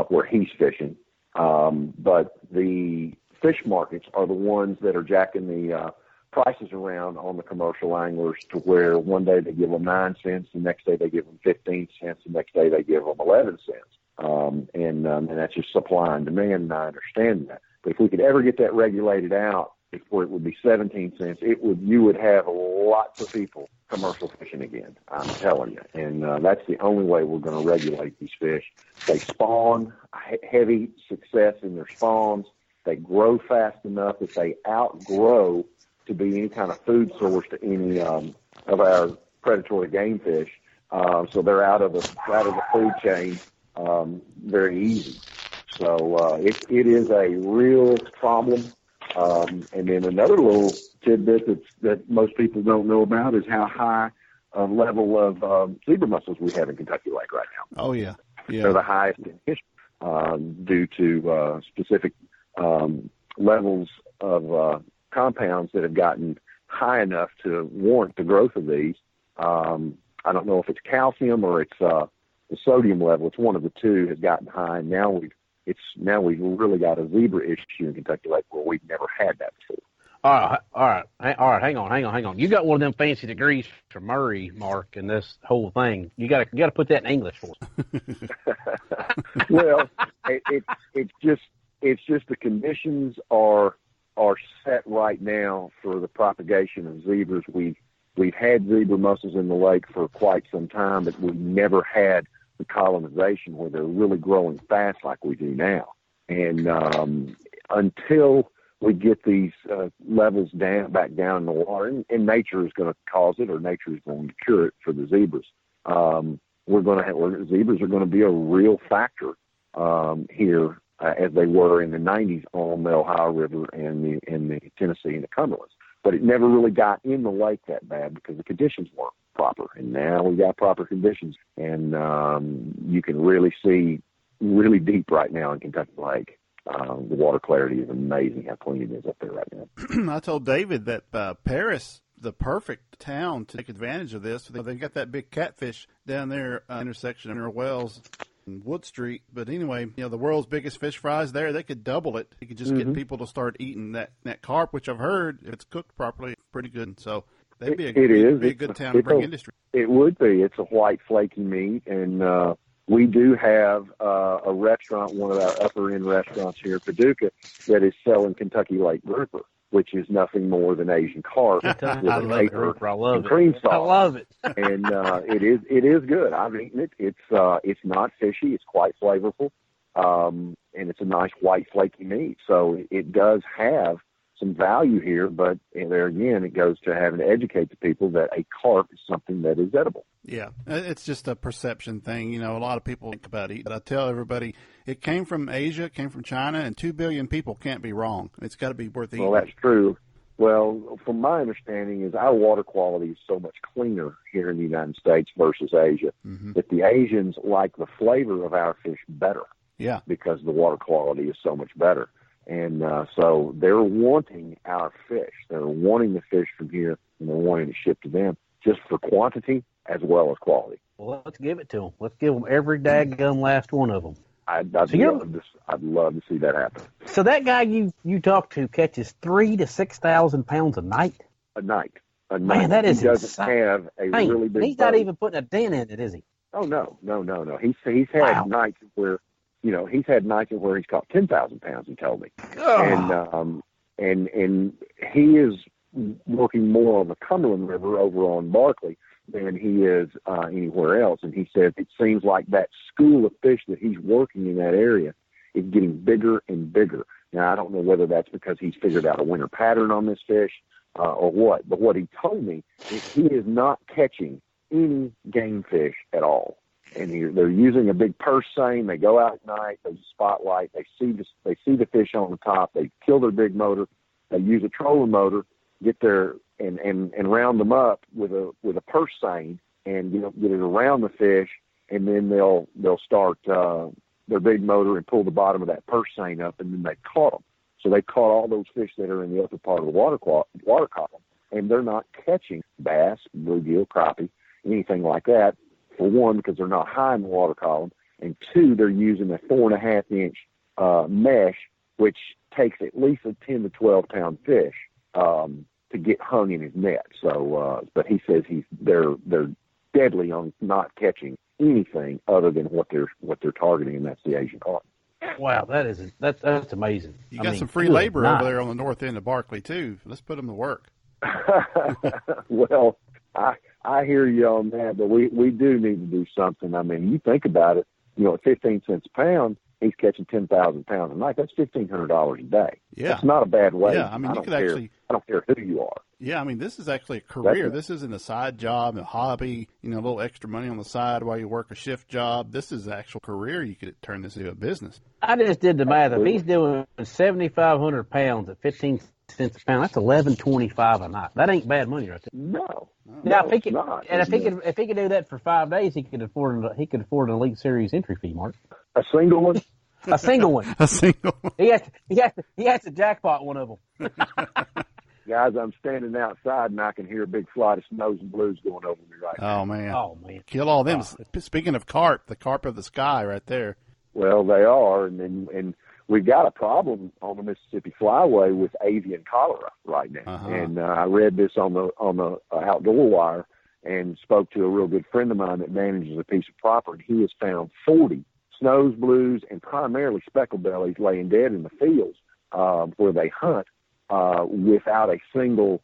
[SPEAKER 4] where he's fishing. But the fish markets are the ones that are jacking the prices around on the commercial anglers to where one day they give them 9 cents, the next day they give them 15 cents, the next day they give them 11 cents. And that's just supply and demand, and I understand that. But if we could ever get that regulated out, where it would be 17 cents, you would have lots of people commercial fishing again. I'm telling you, and that's the only way we're going to regulate these fish. They spawn heavy success in their spawns. They grow fast enough that they outgrow to be any kind of food source to any of our predatory game fish. So they're out of the food chain. Very easy. So it is a real problem. And then another little tidbit that most people don't know about is how high a level of zebra mussels we have in Kentucky Lake right now.
[SPEAKER 2] Oh, yeah.
[SPEAKER 4] They're the highest in history due to specific levels of compounds that have gotten high enough to warrant the growth of these. I don't know if it's calcium or it's the sodium level. It's one of the two has gotten high, and now we've really got a zebra issue in Kentucky Lake where we've never had that before.
[SPEAKER 3] All right. Hang on. You got one of them fancy degrees from Murray, Mark, in this whole thing. You got to put that in English for us.
[SPEAKER 4] Well, it's just the conditions are set right now for the propagation of zebras. We've had zebra mussels in the lake for quite some time, but we've never had the colonization where they're really growing fast like we do now. And until we get these levels back down in the water, and nature is going to cause it, or nature is going to cure it for the zebras. Zebras are going to be a real factor here as they were in the 90s on the Ohio River and the Tennessee and the Cumberlands. But it never really got in the lake that bad because the conditions weren't proper. And now we got proper conditions, and you can really see really deep right now in Kentucky Lake. The water clarity is amazing how clean it is up there right now.
[SPEAKER 2] I told David that Paris, the perfect town to take advantage of this. They've got that big catfish down there, intersection of Wells and Wood Street. But anyway, the world's biggest fish fries there, they could double it. You could just get people to start eating that carp, which I've heard, if it's cooked properly, pretty good. So that'd be a good town to bring industry. It
[SPEAKER 4] would be. It's a white, flaky meat, and we do have a restaurant, one of our upper-end restaurants here in Paducah, that is selling Kentucky Lake grouper, which is nothing more than Asian carp with a
[SPEAKER 3] grouper. I love it.
[SPEAKER 4] Cream sauce.
[SPEAKER 3] I love it.
[SPEAKER 4] And it is good. I've eaten it. It's not fishy. It's quite flavorful, and it's a nice white, flaky meat. So it does have some value here, but there again, it goes to having to educate the people that a carp is something that is edible.
[SPEAKER 2] Yeah, it's just a perception thing. A lot of people think about it, but I tell everybody it came from Asia, came from China, and 2 billion people can't be wrong. It's got to be worth eating.
[SPEAKER 4] Well, that's true. Well, from my understanding is our water quality is so much cleaner here in the United States versus Asia that the Asians like the flavor of our fish better.
[SPEAKER 2] Yeah.
[SPEAKER 4] Because the water quality is so much better. And so they're wanting our fish. They're wanting the fish from here, and they're wanting to ship to them just for quantity as well as quality.
[SPEAKER 3] Well, let's give it to them. Let's give them every daggum last one of them.
[SPEAKER 4] I'd love to see that happen.
[SPEAKER 3] So that guy you talk to catches 3,000 to 6,000 pounds a night?
[SPEAKER 4] A night.
[SPEAKER 3] Man, that is
[SPEAKER 4] insane. He doesn't
[SPEAKER 3] insane.
[SPEAKER 4] have a really big
[SPEAKER 3] He's
[SPEAKER 4] boat.
[SPEAKER 3] not even putting a dent in it, is he?
[SPEAKER 4] Oh, no. He's had nights where, he's caught 10,000 pounds, he told me.
[SPEAKER 3] Oh.
[SPEAKER 4] And he is working more on the Cumberland River over on Barkley than he is anywhere else. And he said it seems like that school of fish that he's working in that area is getting bigger and bigger. Now, I don't know whether that's because he's figured out a winter pattern on this fish or what, but what he told me is he is not catching any game fish at all. And they're using a big purse seine. They go out at night. There's a spotlight. They see the fish on the top. They kill their big motor. They use a trolling motor, get their and round them up with a purse seine, and get it around the fish, and then they'll start their big motor and pull the bottom of that purse seine up, and then they caught them. So they caught all those fish that are in the upper part of the water column, and they're not catching bass, bluegill, crappie, anything like that. For one, because they're not high in the water column, and two, they're using a 4.5-inch mesh, which takes at least a 10 to 12 pound fish to get hung in his net. So, but he says they're deadly on not catching anything other than what they're targeting, and that's the Asian carp.
[SPEAKER 3] Wow, that's amazing.
[SPEAKER 2] You got some free labor over there on the north end of Barkley too. Let's put them to work.
[SPEAKER 4] Well, I hear you on that, but we do need to do something. I mean, you think about it, at 15 cents a pound, he's catching 10,000 pounds a night. That's $1,500 a day.
[SPEAKER 2] Yeah.
[SPEAKER 4] That's not a bad wage.
[SPEAKER 2] Yeah, I mean,
[SPEAKER 4] I don't care who you are.
[SPEAKER 2] Yeah, I mean, this is actually a career. This isn't a side job, a hobby, a little extra money on the side while you work a shift job. This is an actual career. You could turn this into a business.
[SPEAKER 3] I just did the math. If he's doing 7,500 pounds at 15 cents a pound, that's $11.25 a night. That ain't bad money right there.
[SPEAKER 4] No.
[SPEAKER 3] Now,
[SPEAKER 4] it's not.
[SPEAKER 3] And if he could do that for 5 days, he could afford an Elite Series entry fee, Mark.
[SPEAKER 4] A single one?
[SPEAKER 3] A single one.
[SPEAKER 2] A single one.
[SPEAKER 3] He has to jackpot one of them.
[SPEAKER 4] Guys, I'm standing outside and I can hear a big flight of snows and blues going over me right now.
[SPEAKER 2] Oh, man.
[SPEAKER 3] Oh, man.
[SPEAKER 2] Kill all them. Speaking of carp, the carp of the sky right there.
[SPEAKER 4] Well, they are, and we've got a problem on the Mississippi Flyway with avian cholera right now.
[SPEAKER 2] Uh-huh.
[SPEAKER 4] And I read this on the Outdoor Wire and spoke to a real good friend of mine that manages a piece of property. He has found 40 snows, blues, and primarily speckled bellies laying dead in the fields where they hunt without a single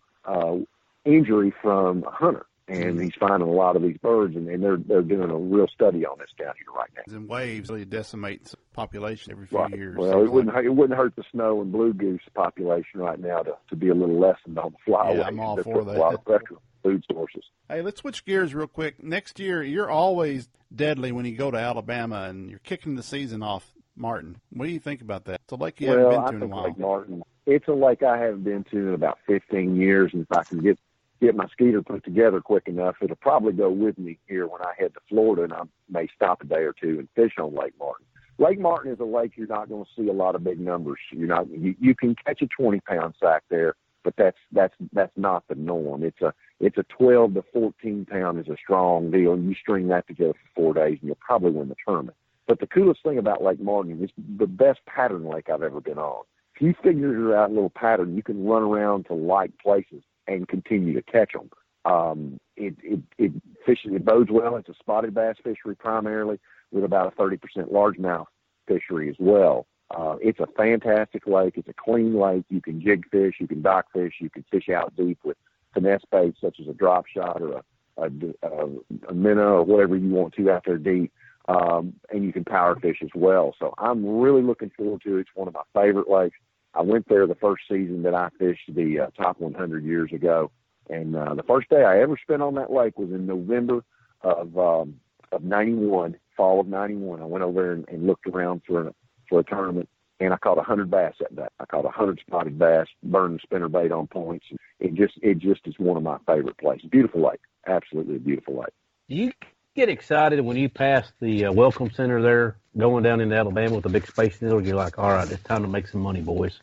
[SPEAKER 4] injury from a hunter. And he's finding a lot of these birds, and they're doing a real study on this down here right now.
[SPEAKER 2] And waves really decimate the population every few years.
[SPEAKER 4] Well, it wouldn't hurt the snow and blue goose population right now to be a little lessened on the flyway.
[SPEAKER 2] Yeah, I'm all for that.
[SPEAKER 4] A lot of pressure on food sources.
[SPEAKER 2] Hey, let's switch gears real quick. Next year, you're always deadly when you go to Alabama, and you're kicking the season off, Martin. What do you think about that? It's a lake you haven't been to in a while.
[SPEAKER 4] Lake Martin, it's a lake I haven't been to in about 15 years, and if I can get my skeeter put together quick enough, it'll probably go with me here when I head to Florida, and I may stop a day or two and fish on Lake Martin. Lake Martin is a lake you're not going to see a lot of big numbers. You can catch a 20-pound sack there, but that's not the norm. It's a 12 to 14 pound is a strong deal, and you string that together for 4 days, and you'll probably win the tournament. But the coolest thing about Lake Martin is the best pattern lake I've ever been on. If you figure out a little pattern, you can run around to like places and continue to catch them. It bodes well. It's a spotted bass fishery primarily, with about a 30% largemouth fishery as well. It's a fantastic lake. It's a clean lake. You can jig fish, you can dock fish, you can fish out deep with finesse baits such as a drop shot or a minnow or whatever you want to out there deep. And you can power fish as well. So I'm really looking forward to it. It's one of my favorite lakes. I went there the first season that I fished the top 100 years ago. And the first day I ever spent on that lake was in November of 91, fall of 91. I went over there and looked around for a tournament, and I caught 100 bass that day. I caught 100 spotted bass, burning spinner bait on points. It just is one of my favorite places. Beautiful lake. Absolutely a beautiful lake.
[SPEAKER 3] Do you get excited when you pass the Welcome Center there, going down into Alabama with the big Space Needle? You're like, all right, it's time to make some money, boys.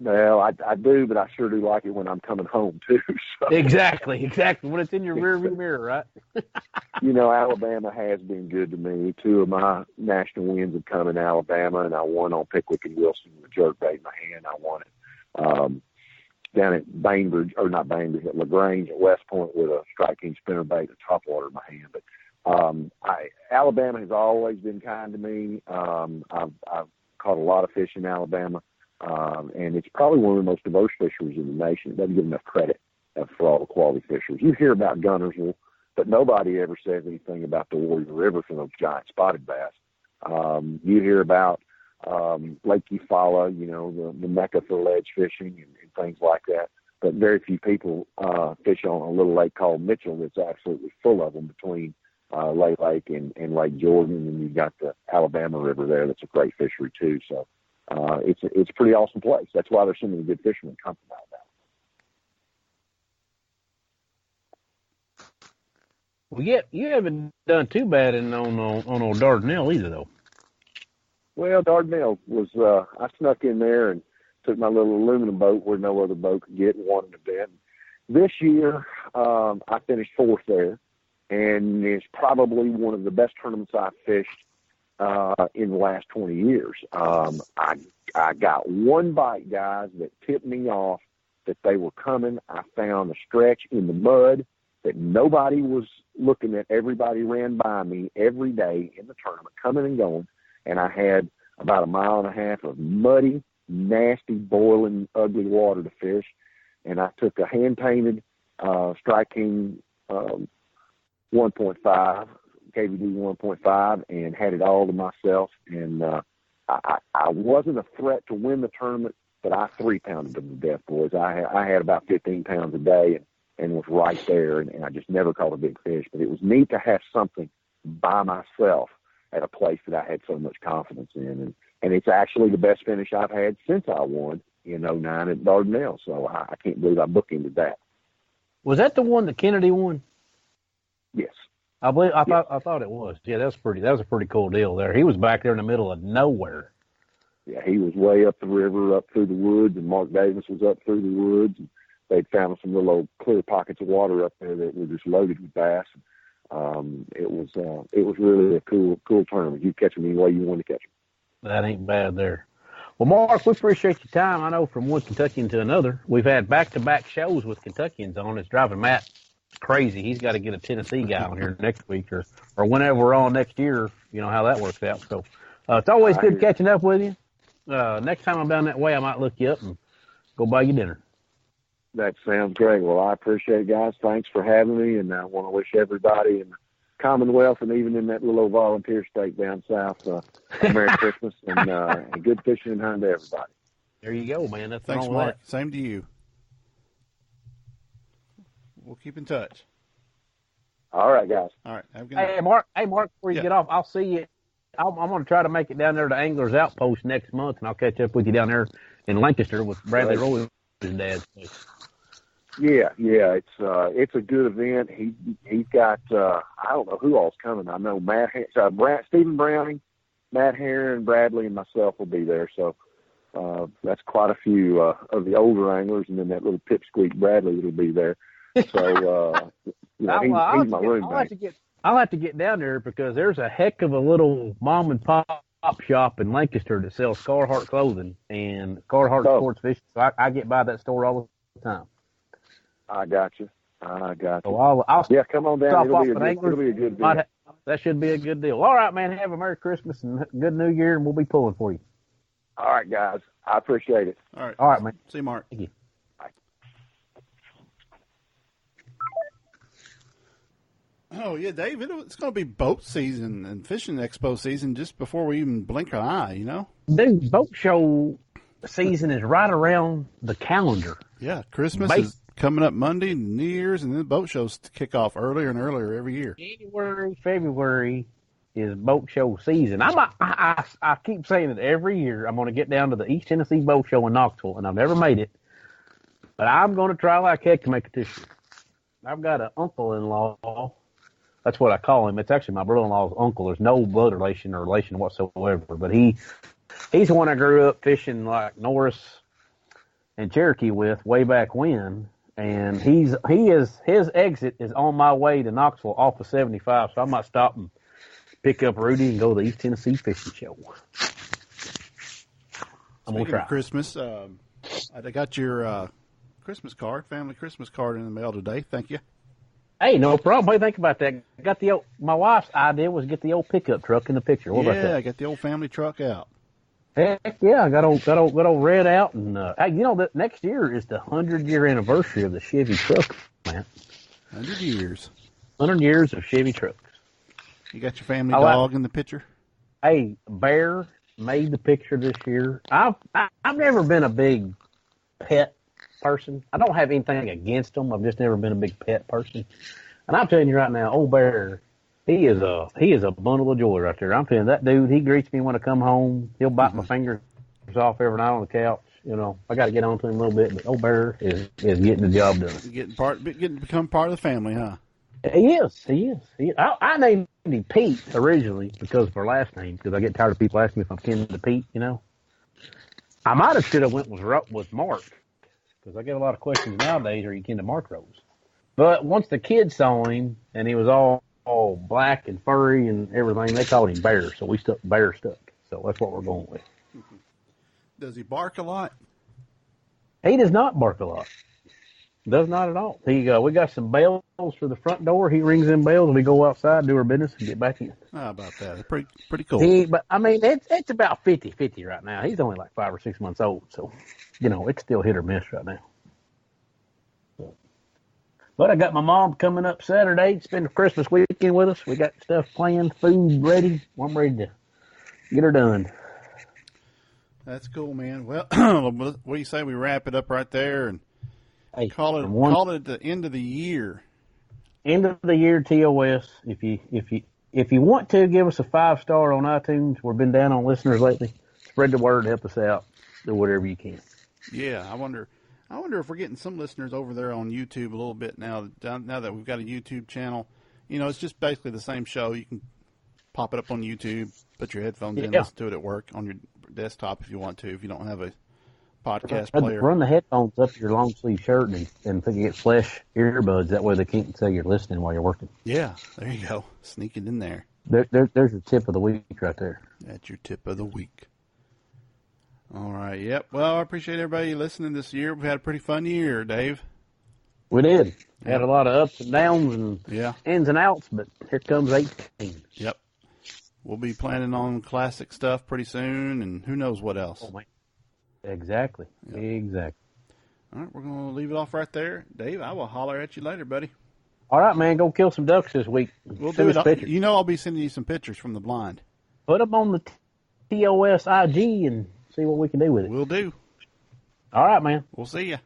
[SPEAKER 4] Well, I do, but I sure do like it when I'm coming home, too. So.
[SPEAKER 3] Exactly. When it's in your rearview mirror, right?
[SPEAKER 4] Alabama has been good to me. 2 of my national wins have come in Alabama, and I won on Pickwick and Wilson with a jerkbait in my hand. I won it down at Bainbridge, or not Bainbridge, at LaGrange at West Point with a Strike King spinnerbait, a topwater in my hand. But Alabama has always been kind to me. I've caught a lot of fish in Alabama. And it's probably one of the most diverse fisheries in the nation. It doesn't get enough credit for all the quality fisheries. You hear about Guntersville, but nobody ever says anything about the Warrior River for those giant spotted bass. You hear about Lake Eufaula, the mecca for ledge fishing and things like that. But very few people fish on a little lake called Mitchell that's absolutely full of them between Lake and Lake Jordan, and you've got the Alabama River there. That's a great fishery too. So it's a pretty awesome place. That's why there's so many good fishermen come from Alabama.
[SPEAKER 3] Well, you haven't done too bad on old Dardanelle either, though.
[SPEAKER 4] Well, Dardanelle was I snuck in there and took my little aluminum boat where no other boat could get and won an event. This year, I finished fourth there, and it's probably one of the best tournaments I've fished in the last 20 years. I got one bite, guys, that tipped me off that they were coming. I found a stretch in the mud that nobody was looking at. Everybody ran by me every day in the tournament, coming and going, and I had about a mile and a half of muddy, nasty, boiling, ugly water to fish, and I took a hand-painted Strike King 1.5, KVD 1.5, and had it all to myself, and I wasn't a threat to win the tournament, but I 3-pounded them to death, boys. I had about 15 pounds a day and was right there, and I just never caught a big fish, but it was neat to have something by myself at a place that I had so much confidence in, and it's actually the best finish I've had since I won in '09 at Dardanelle, so I can't believe I bookended that.
[SPEAKER 3] Was that the one that Kennedy won?
[SPEAKER 4] Yes.
[SPEAKER 3] I thought it was. Yeah, that was a pretty cool deal there. He was back there in the middle of nowhere.
[SPEAKER 4] Yeah, he was way up the river, up through the woods, and Mark Davis was up through the woods. And they'd found some little old clear pockets of water up there that were just loaded with bass. It was really a cool tournament. You catch them any way you want to catch them.
[SPEAKER 3] That ain't bad there. Well, Mark, we appreciate your time. I know from one Kentuckian to another, we've had back-to-back shows with Kentuckians on. It's driving Matt crazy. He's got to get a Tennessee guy on here next week or whenever we're on next year. You know how that works out. So it's always good catching up with you. Next time I'm down that way, I might look you up and go buy you dinner.
[SPEAKER 4] That sounds great. Well, I appreciate it, guys. Thanks for having me, and I want to wish everybody in the Commonwealth and even in that little old volunteer state down south a Merry Christmas and good fishing and hunting to everybody.
[SPEAKER 3] There you go, man. That's
[SPEAKER 2] Thanks, Mark. Same to you. We'll keep in touch.
[SPEAKER 4] All right, guys.
[SPEAKER 2] All right. Have a good night.
[SPEAKER 3] Hey, Mark, before you get off, I'll see you. I'm going to try to make it down there to Anglers Outpost next month, and I'll catch up with you down there in Lancaster with Bradley Roy's dad's place.
[SPEAKER 4] Yeah, it's a good event. He's got I don't know who all's coming. I know Stephen Browning, Matt Herron, Bradley, and myself will be there. So that's quite a few of the older anglers, and then that little pipsqueak Bradley that'll be there. So he's my roommate.
[SPEAKER 3] I'll have to get down there because there's a heck of a little mom and pop shop in Lancaster that sells Carhartt clothing and Carhartt sports fishing. So I get by that store all the time.
[SPEAKER 4] I got you. So
[SPEAKER 3] I'll
[SPEAKER 4] come on down. It'll be a good deal.
[SPEAKER 3] That should be a good deal. All right, man. Have a Merry Christmas and good New Year, and we'll be pulling for you.
[SPEAKER 4] All right, guys. I appreciate it.
[SPEAKER 2] All
[SPEAKER 3] right, man.
[SPEAKER 2] See you, Mark.
[SPEAKER 3] Thank you.
[SPEAKER 4] Bye.
[SPEAKER 2] Oh, yeah, Dave, it's going to be boat season and fishing expo season just before we even blink an eye, you know?
[SPEAKER 3] Dude, boat show season is right around the calendar.
[SPEAKER 2] Yeah, Christmas is coming up Monday, New Year's, and then boat shows kick off earlier and earlier every year.
[SPEAKER 3] January, February is boat show season. I keep saying it every year. I'm going to get down to the East Tennessee Boat Show in Knoxville, and I've never made it. But I'm going to try like heck to make it this year. I've got an uncle-in-law. That's what I call him. It's actually my brother-in-law's uncle. There's no blood relation whatsoever. But he's the one I grew up fishing like Norris and Cherokee with way back when. And his exit is on my way to Knoxville off of 75, so I might stop and pick up Rudy and go to the East Tennessee Fishing Show. I'm going to try.
[SPEAKER 2] Christmas, I got your Christmas card, family Christmas card in the mail today. Thank you.
[SPEAKER 3] Hey, no problem. What do you think about that? My wife's idea was get the old pickup truck in the picture. What about that?
[SPEAKER 2] Yeah, I got the old family truck out.
[SPEAKER 3] Heck yeah, I got old red out, and that next year is the 100-year anniversary of the Chevy truck, man.
[SPEAKER 2] 100 years.
[SPEAKER 3] 100 years of Chevy trucks.
[SPEAKER 2] You got your family dog in the picture?
[SPEAKER 3] Hey, Bear made the picture this year. I've never been a big pet person. I don't have anything against them. I've just never been a big pet person. And I'm telling you right now, old Bear, he is a bundle of joy right there. I'm telling you, that dude, he greets me when I come home. He'll bite my fingers off every night on the couch. You know, I got to get on to him a little bit, but old Bear is getting the job done.
[SPEAKER 2] Become part of the family, huh?
[SPEAKER 3] He is. I named him Pete originally because of our last name, because I get tired of people asking me if I'm kin to Pete, you know. I might have should have went with Mark, because I get a lot of questions nowadays, are you kin to Mark Rose? But once the kids saw him, and he was all black and furry and everything, they called him Bear, so we stuck Bear. So that's what we're going with.
[SPEAKER 2] Does he bark a lot?
[SPEAKER 3] He does not bark a lot. Does not at all. We got some bells for the front door. He rings them bells and we go outside, do our business, and get back in.
[SPEAKER 2] How about that? It's pretty cool.
[SPEAKER 3] But I mean, it's about 50-50 right now. He's only like 5 or 6 months old, so you know it's still hit or miss right now. But I got my mom coming up Saturday to spend the Christmas weekend with us. We got stuff planned, food ready. I'm ready to get her done.
[SPEAKER 2] That's cool, man. Well, what do you say we wrap it up right there and call it the end of the year?
[SPEAKER 3] End of the year TOS. If you want to give us a 5-star on iTunes, we've been down on listeners lately. Spread the word, help us out. Do whatever you can.
[SPEAKER 2] Yeah, I wonder if we're getting some listeners over there on YouTube a little bit now that we've got a YouTube channel. You know, it's just basically the same show. You can pop it up on YouTube, put your headphones in, listen to it at work on your desktop if you want to, if you don't have a podcast player.
[SPEAKER 3] Run the headphones up your long sleeve shirt and get flesh earbuds. That way they can't say you're listening while you're working.
[SPEAKER 2] Yeah, there you go. Sneak it in there.
[SPEAKER 3] There's your tip of the week right there.
[SPEAKER 2] That's your tip of the week. All right. Yep. Well, I appreciate everybody listening this year. We've had a pretty fun year, Dave.
[SPEAKER 3] We did. Had a lot of ups and downs and ins and outs, but here comes 18.
[SPEAKER 2] Yep. We'll be planning on classic stuff pretty soon, and who knows what else.
[SPEAKER 3] Oh, man. Exactly. Yep. Exactly.
[SPEAKER 2] All right, we're going to leave it off right there. Dave, I will holler at you later, buddy.
[SPEAKER 3] All right, man. Go kill some ducks this week.
[SPEAKER 2] We'll do it. You know I'll be sending you some pictures from the blind.
[SPEAKER 3] Put them on the TOS IG and see what we can do with it.
[SPEAKER 2] We'll do.
[SPEAKER 3] All right, man.
[SPEAKER 2] We'll see you.